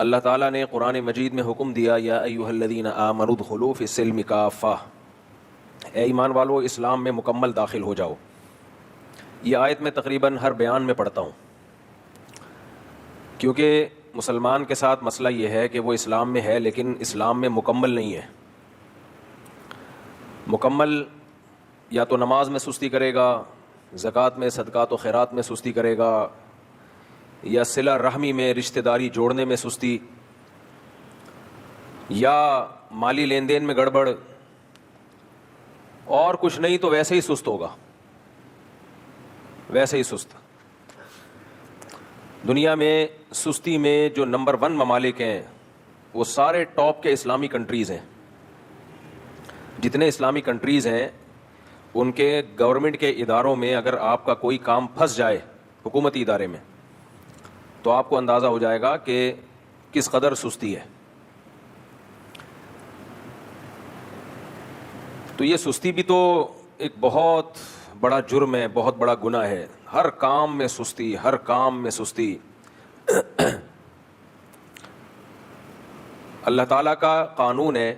اللہ تعالیٰ نے قرآن مجید میں حکم دیا یا ایھا الذین آمنوا ادخلوا فی السلم کافہ، اے ایمان والو اسلام میں مکمل داخل ہو جاؤ۔ یہ آیت میں تقریباً ہر بیان میں پڑھتا ہوں، کیونکہ مسلمان کے ساتھ مسئلہ یہ ہے کہ وہ اسلام میں ہے لیکن اسلام میں مکمل نہیں ہے۔ مکمل یا تو نماز میں سستی کرے گا، زکوٰۃ میں، صدقات و خیرات میں سستی کرے گا، یا صلہ رحمی میں، رشتہ داری جوڑنے میں سستی، یا مالی لین دین میں گڑبڑ، اور کچھ نہیں تو ویسے ہی سست ہوگا، ویسے ہی سست۔ دنیا میں سستی میں جو نمبر 1 ممالک ہیں وہ سارے ٹاپ کے اسلامی کنٹریز ہیں۔ جتنے اسلامی کنٹریز ہیں ان کے گورنمنٹ کے اداروں میں اگر آپ کا کوئی کام پھنس جائے حکومتی ادارے میں تو آپ کو اندازہ ہو جائے گا کہ کس قدر سستی ہے۔ تو یہ سستی بھی تو ایک بہت بڑا جرم ہے، بہت بڑا گناہ ہے۔ ہر کام میں سستی، ہر کام میں سستی۔ اللہ تعالیٰ کا قانون ہے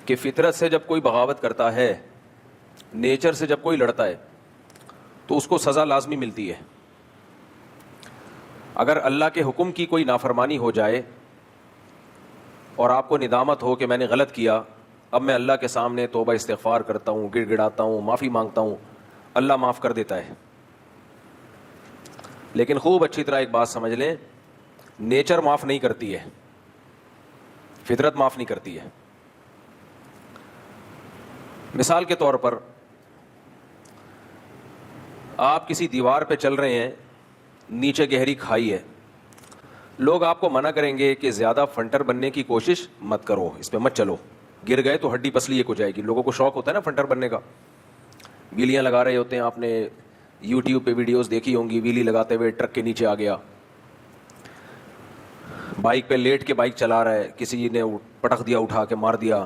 کہ فطرت سے جب کوئی بغاوت کرتا ہے، نیچر سے جب کوئی لڑتا ہے تو اس کو سزا لازمی ملتی ہے۔ اگر اللہ کے حکم کی کوئی نافرمانی ہو جائے اور آپ کو ندامت ہو کہ میں نے غلط کیا، اب میں اللہ کے سامنے توبہ استغفار کرتا ہوں، گڑ گڑاتا ہوں، معافی مانگتا ہوں، اللہ معاف کر دیتا ہے۔ لیکن خوب اچھی طرح ایک بات سمجھ لیں، نیچر معاف نہیں کرتی ہے، فطرت معاف نہیں کرتی ہے۔ مثال کے طور پر آپ کسی دیوار پہ چل رہے ہیں، نیچے گہری کھائی ہے، لوگ آپ کو منع کریں گے کہ زیادہ فنٹر بننے کی کوشش مت کرو، اس پہ مت چلو، گر گئے تو ہڈی پسلی ایک ہو جائے گی۔ لوگوں کو شوق ہوتا ہے نا فنٹر بننے کا، ویلیاں لگا رہے ہوتے ہیں، آپ نے یوٹیوب پہ ویڈیوز دیکھی ہوں گی، ویلی لگاتے ہوئے ٹرک کے نیچے آ گیا، بائک پہ لیٹ کے بائک چلا رہا ہے، کسی نے پٹخ دیا، اٹھا کے مار دیا۔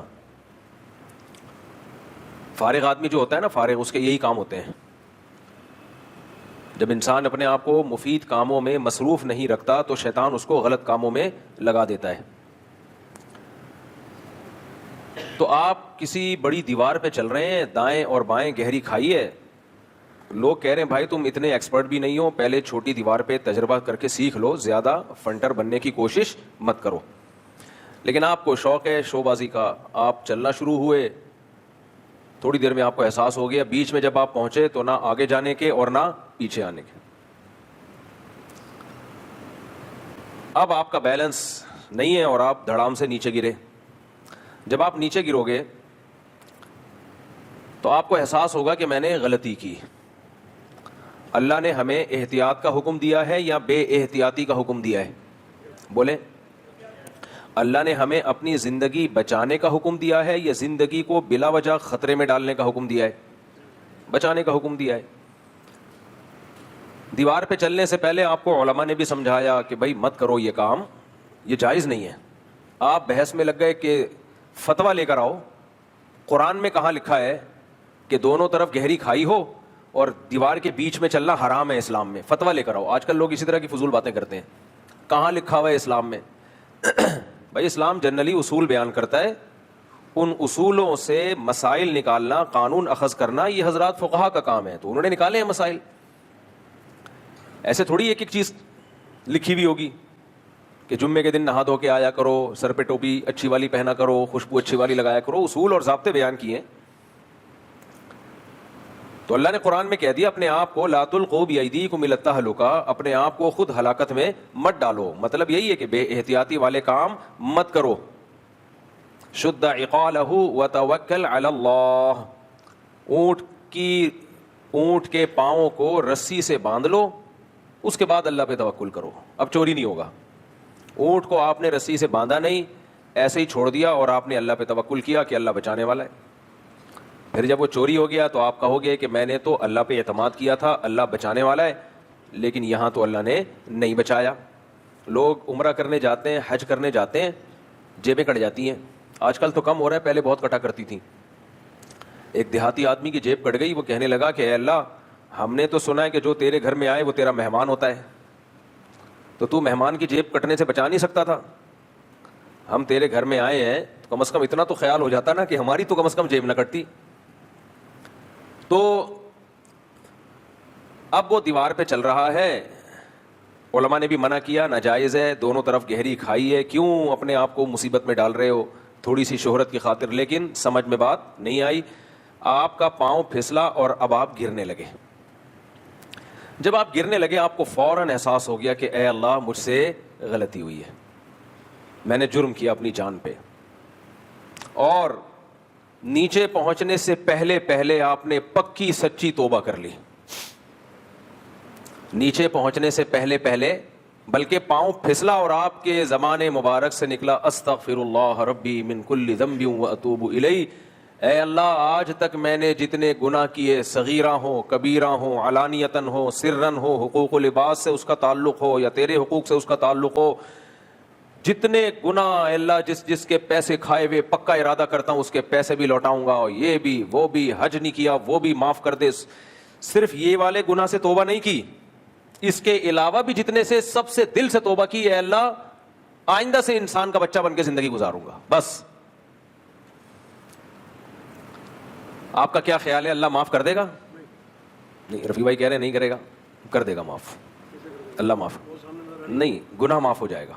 فارغ آدمی جو ہوتا ہے نا، فارغ، اس کے یہی کام ہوتے ہیں۔ جب انسان اپنے آپ کو مفید کاموں میں مصروف نہیں رکھتا تو شیطان اس کو غلط کاموں میں لگا دیتا ہے۔ تو آپ کسی بڑی دیوار پہ چل رہے ہیں، دائیں اور بائیں گہری کھائی ہے، لوگ کہہ رہے ہیں بھائی تم اتنے ایکسپرٹ بھی نہیں ہو، پہلے چھوٹی دیوار پہ تجربہ کر کے سیکھ لو، زیادہ فنٹر بننے کی کوشش مت کرو۔ لیکن آپ کو شوق ہے شو بازی کا، آپ چلنا شروع ہوئے، تھوڑی دیر میں آپ کو احساس ہو گیا، بیچ میں جب آپ پہنچے تو نہ آگے جانے کے اور نہ پیچھے آنے کے۔ اب آپ کا بیلنس نہیں ہے اور آپ دھڑام سے نیچے گرے۔ جب آپ نیچے گرو گے تو آپ کو احساس ہوگا کہ میں نے غلطی کی۔ اللہ نے ہمیں احتیاط کا حکم دیا ہے یا بے احتیاطی کا حکم دیا ہے؟ بولیں، اللہ نے ہمیں اپنی زندگی بچانے کا حکم دیا ہے یا زندگی کو بلا وجہ خطرے میں ڈالنے کا حکم دیا ہے؟ بچانے کا حکم دیا ہے۔ دیوار پہ چلنے سے پہلے آپ کو علماء نے بھی سمجھایا کہ بھائی مت کرو یہ کام، یہ جائز نہیں ہے۔ آپ بحث میں لگ گئے کہ فتویٰ لے کر آؤ، قرآن میں کہاں لکھا ہے کہ دونوں طرف گہری کھائی ہو اور دیوار کے بیچ میں چلنا حرام ہے اسلام میں؟ فتویٰ لے کر آؤ۔ آج کل لوگ اسی طرح کی فضول باتیں کرتے ہیں، کہاں لکھا ہوا ہے اسلام میں؟ بھائی اسلام جنرلی اصول بیان کرتا ہے، ان اصولوں سے مسائل نکالنا، قانون اخذ کرنا، یہ حضرات فقہا کا کام ہے، تو انہوں نے نکالے ہیں مسائل۔ ایسے تھوڑی ایک ایک چیز لکھی ہوئی ہوگی کہ جمعے کے دن نہا دھو کے آیا کرو، سر پہ ٹوپی اچھی والی پہنا کرو، خوشبو اچھی والی لگایا کرو، اصول اور ضابطے بیان کیے۔ تو اللہ نے قرآن میں کہہ دیا اپنے آپ کو لا تلقوا بایدیکم الی التہلکہ، اپنے آپ کو خود ہلاکت میں مت ڈالو۔ مطلب یہی ہے کہ بے احتیاطی والے کام مت کرو۔ شد عقالہ وتوکل علی اللہ، اونٹ کے پاؤں کو رسی سے باندھ لو، اس کے بعد اللہ پہ توکل کرو۔ اب چوری نہیں ہوگا۔ اونٹ کو آپ نے رسی سے باندھا نہیں، ایسے ہی چھوڑ دیا اور آپ نے اللہ پہ توکل کیا کہ اللہ بچانے والا ہے۔ پھر جب وہ چوری ہو گیا تو آپ کہو گے کہ میں نے تو اللہ پہ اعتماد کیا تھا، اللہ بچانے والا ہے، لیکن یہاں تو اللہ نے نہیں بچایا۔ لوگ عمرہ کرنے جاتے ہیں، حج کرنے جاتے ہیں، جیبیں کٹ جاتی ہیں۔ آج کل تو کم ہو رہا ہے، پہلے بہت کٹا کرتی تھیں۔ ایک دیہاتی آدمی کی جیب کٹ گئی، وہ کہنے لگا کہ اے اللہ، ہم نے تو سنا ہے کہ جو تیرے گھر میں آئے وہ تیرا مہمان ہوتا ہے، تو تو مہمان کی جیب کٹنے سے بچا نہیں سکتا تھا؟ ہم تیرے گھر میں آئے ہیں تو کم از کم اتنا تو خیال ہو جاتا نا کہ ہماری تو کم از کم جیب نہ کٹتی. تو اب وہ دیوار پہ چل رہا ہے. علماء نے بھی منع کیا ناجائز ہے, دونوں طرف گہری کھائی ہے, کیوں اپنے آپ کو مصیبت میں ڈال رہے ہو تھوڑی سی شہرت کی خاطر. لیکن سمجھ میں بات نہیں آئی. آپ کا پاؤں پھسلا اور اب آپ گرنے لگے. جب آپ گرنے لگے آپ کو فوراً احساس ہو گیا کہ اے اللہ مجھ سے غلطی ہوئی ہے, میں نے جرم کیا اپنی جان پہ. اور نیچے پہنچنے سے پہلے آپ نے پکی سچی توبہ کر لی. نیچے پہنچنے سے پہلے بلکہ پاؤں پھسلا اور آپ کے زبان مبارک سے نکلا استغفر اللہ ربی من کل ذنب واتوب الیہ. اے اللہ آج تک میں نے جتنے گناہ کیے, صغیرہ ہوں کبیرہ ہوں, علانیتاً ہو سرن ہو, حقوق و لباس سے اس کا تعلق ہو یا تیرے حقوق سے اس کا تعلق ہو, جتنے گناہ اے اللہ جس کے پیسے کھائے ہوئے پکا ارادہ کرتا ہوں اس کے پیسے بھی لوٹاؤں گا, یہ بھی وہ بھی, حج نہیں کیا وہ بھی معاف کر دے. صرف یہ والے گناہ سے توبہ نہیں کی, اس کے علاوہ بھی جتنے سے سب سے دل سے توبہ کی, اے اللہ آئندہ سے انسان کا بچہ بن کے زندگی گزاروں گا. بس آپ کا کیا خیال ہے, اللہ معاف کر دے گا؟ نہیں, رفیع بھائی کہہ رہے ہیں نہیں کرے گا. کر دے گا معاف, اللہ معاف نہیں, گناہ معاف ہو جائے گا.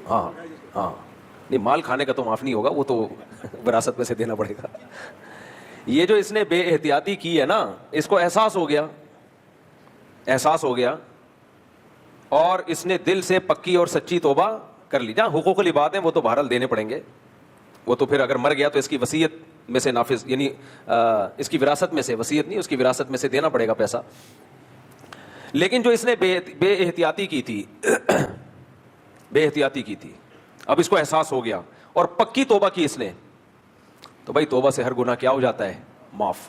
ہاں نہیں, مال کھانے کا تو معاف نہیں ہوگا, وہ تو وراثت میں سے دینا پڑے گا. یہ جو اس نے بے احتیاطی کی ہے نا, اس کو احساس ہو گیا اور اس نے دل سے پکی اور سچی توبہ کر لی. جہاں حقوق العباد ہیں وہ تو بہرحال دینے پڑیں گے, وہ تو پھر اگر مر گیا تو اس کی وصیت میں سے نافذ, یعنی اس کی وراثت میں سے, وصیت نہیں, اس کی وراثت میں سے دینا پڑے گا پیسہ. لیکن جو اس نے بے احتیاطی کی تھی اب اس کو احساس ہو گیا اور پکی توبہ کی اس نے, تو بھائی توبہ سے ہر گناہ کیا ہو جاتا ہے, معاف.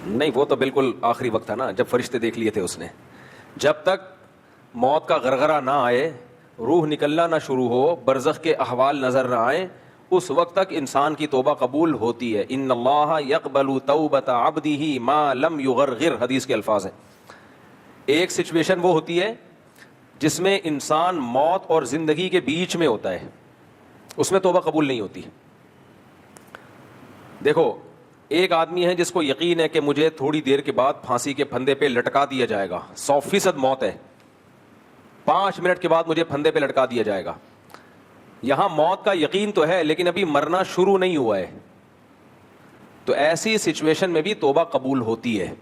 نہیں, وہ تو بالکل آخری وقت تھا نا جب فرشتے دیکھ لیے تھے اس نے. جب تک موت کا غرغرہ نہ آئے, روح نکلنا نہ شروع ہو, برزخ کے احوال نظر نہ آئے, اس وقت تک انسان کی توبہ قبول ہوتی ہے. ان اللہ یقبل توبۃ عبدہ ما لم یغرغر, حدیث کے الفاظ ہیں. ایک سچویشن وہ ہوتی ہے جس میں انسان موت اور زندگی کے بیچ میں ہوتا ہے, اس میں توبہ قبول نہیں ہوتی. دیکھو, ایک آدمی ہے جس کو یقین ہے کہ مجھے تھوڑی دیر کے بعد پھانسی کے پھندے پہ لٹکا دیا جائے گا, 100% موت ہے, 5 منٹ کے بعد مجھے پھندے پہ لٹکا دیا جائے گا. یہاں موت کا یقین تو ہے لیکن ابھی مرنا شروع نہیں ہوا ہے, تو ایسی سچویشن میں بھی توبہ قبول ہوتی ہے.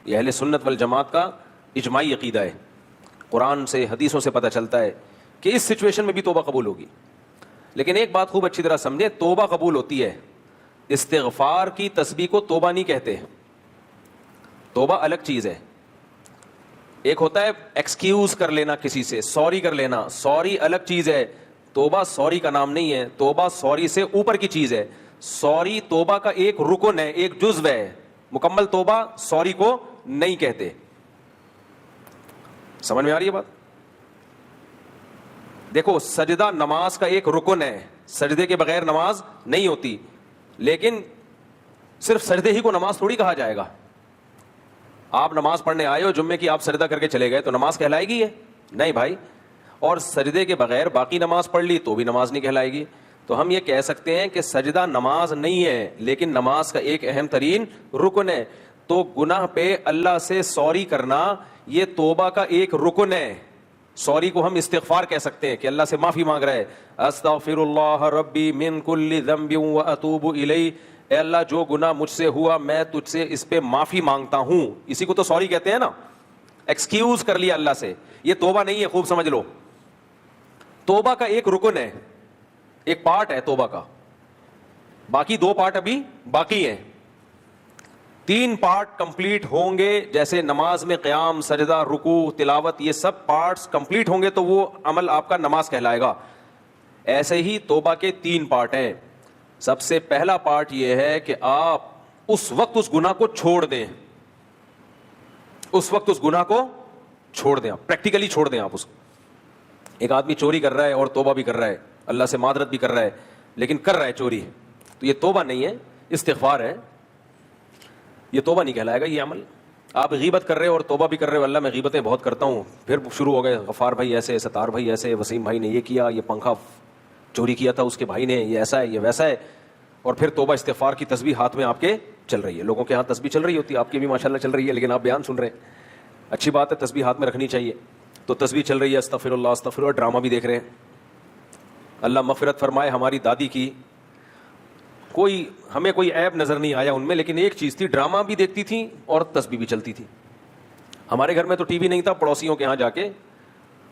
یہ اہل سنت والجماعت کا اجماعی عقیدہ ہے, قرآن سے حدیثوں سے پتہ چلتا ہے کہ اس سچویشن میں بھی توبہ قبول ہوگی. لیکن ایک بات خوب اچھی طرح سمجھے, توبہ قبول ہوتی ہے, استغفار کی تسبیح کو توبہ نہیں کہتے. توبہ الگ چیز ہے. ایک ہوتا ہے ایکسکیوز کر لینا کسی سے, سوری کر لینا, سوری الگ چیز ہے. توبہ سوری کا نام نہیں ہے, توبہ سوری سے اوپر کی چیز ہے. سوری توبہ کا ایک رکن ہے, ایک جزو ہے. مکمل توبہ سوری کو نہیں کہتے. سمجھ میں آ رہی ہے بات؟ دیکھو, سجدہ نماز کا ایک رکن ہے, سجدے کے بغیر نماز نہیں ہوتی. لیکن صرف سجدے ہی کو نماز تھوڑی کہا جائے گا. آپ نماز پڑھنے آئے ہو, جمعے کی آپ سجدہ کر کے چلے گئے تو نماز کہلائے گی یہ؟ نہیں بھائی. اور سجدے کے بغیر باقی نماز پڑھ لی تو بھی نماز نہیں کہلائے گی. تو ہم یہ کہہ سکتے ہیں کہ سجدہ نماز نہیں ہے لیکن نماز کا ایک اہم ترین رکن ہے. تو گناہ پہ اللہ سے سوری کرنا یہ توبہ کا ایک رکن ہے. سوری کو ہم استغفار کہہ سکتے ہیں کہ اللہ سے معافی مانگ رہا ہے, استغفر اللہ ربی من کل ذنب واتوب الیہ, اے اللہ جو گناہ مجھ سے ہوا میں تجھ سے اس پہ معافی مانگتا ہوں. اسی کو تو سوری کہتے ہیں نا, ایکسکیوز کر لیا اللہ سے. یہ توبہ نہیں ہے, خوب سمجھ لو. توبہ کا ایک رکن ہے, ایک پارٹ ہے توبہ کا, باقی 2 پارٹ ابھی باقی ہیں. 3 پارٹ کمپلیٹ ہوں گے, جیسے نماز میں قیام, سجدہ, رکوع, تلاوت, یہ سب پارٹس کمپلیٹ ہوں گے تو وہ عمل آپ کا نماز کہلائے گا. ایسے ہی توبہ کے 3 پارٹ ہیں. سب سے پہلا پارٹ یہ ہے کہ آپ اس وقت اس گناہ کو چھوڑ دیں, اس وقت اس گناہ کو چھوڑ دیں, پریکٹیکلی چھوڑ دیں آپ اس کو. ایک آدمی چوری کر رہا ہے اور توبہ بھی کر رہا ہے, اللہ سے معذرت بھی کر رہا ہے, لیکن کر رہا ہے چوری, تو یہ توبہ نہیں ہے, استغفار ہے. یہ توبہ نہیں کہلائے گا یہ عمل. آپ غیبت کر رہے ہو اور توبہ بھی کر رہے ہو, اللہ میں غیبتیں بہت کرتا ہوں, پھر شروع ہو گئے غفار بھائی ایسے, ستار بھائی ایسے, وسیم بھائی نے یہ کیا, یہ پنکھا چوری کیا تھا اس کے بھائی نے, یہ ایسا ہے, یہ ویسا ہے, اور پھر توبہ استغفار کی تسبیح ہاتھ میں آپ کے چل رہی ہے. لوگوں کے ہاتھ تسبیح چل رہی ہوتی ہے, آپ کی بھی ماشاءاللہ چل رہی ہے, لیکن آپ بیان سن رہے ہیں. اچھی بات ہے, تسبیح ہاتھ میں رکھنی چاہیے. تو تسبیح چل رہی ہے, استغفر اللہ, ڈرامہ بھی دیکھ رہے ہیں. اللہ مغفرت فرمائے, ہماری دادی کی ہمیں کوئی عیب نظر نہیں آیا ان میں, لیکن ایک چیز تھی, ڈرامہ بھی دیکھتی تھیں اور تسبیح بھی چلتی تھی. ہمارے گھر میں تو ٹی وی نہیں تھا, پڑوسیوں کے یہاں جا کے,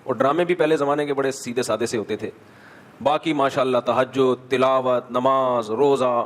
اور ڈرامے بھی پہلے زمانے کے بڑے سیدھے سادے سے ہوتے تھے. باقی ماشاءاللہ تہجد, تلاوت, نماز, روزہ,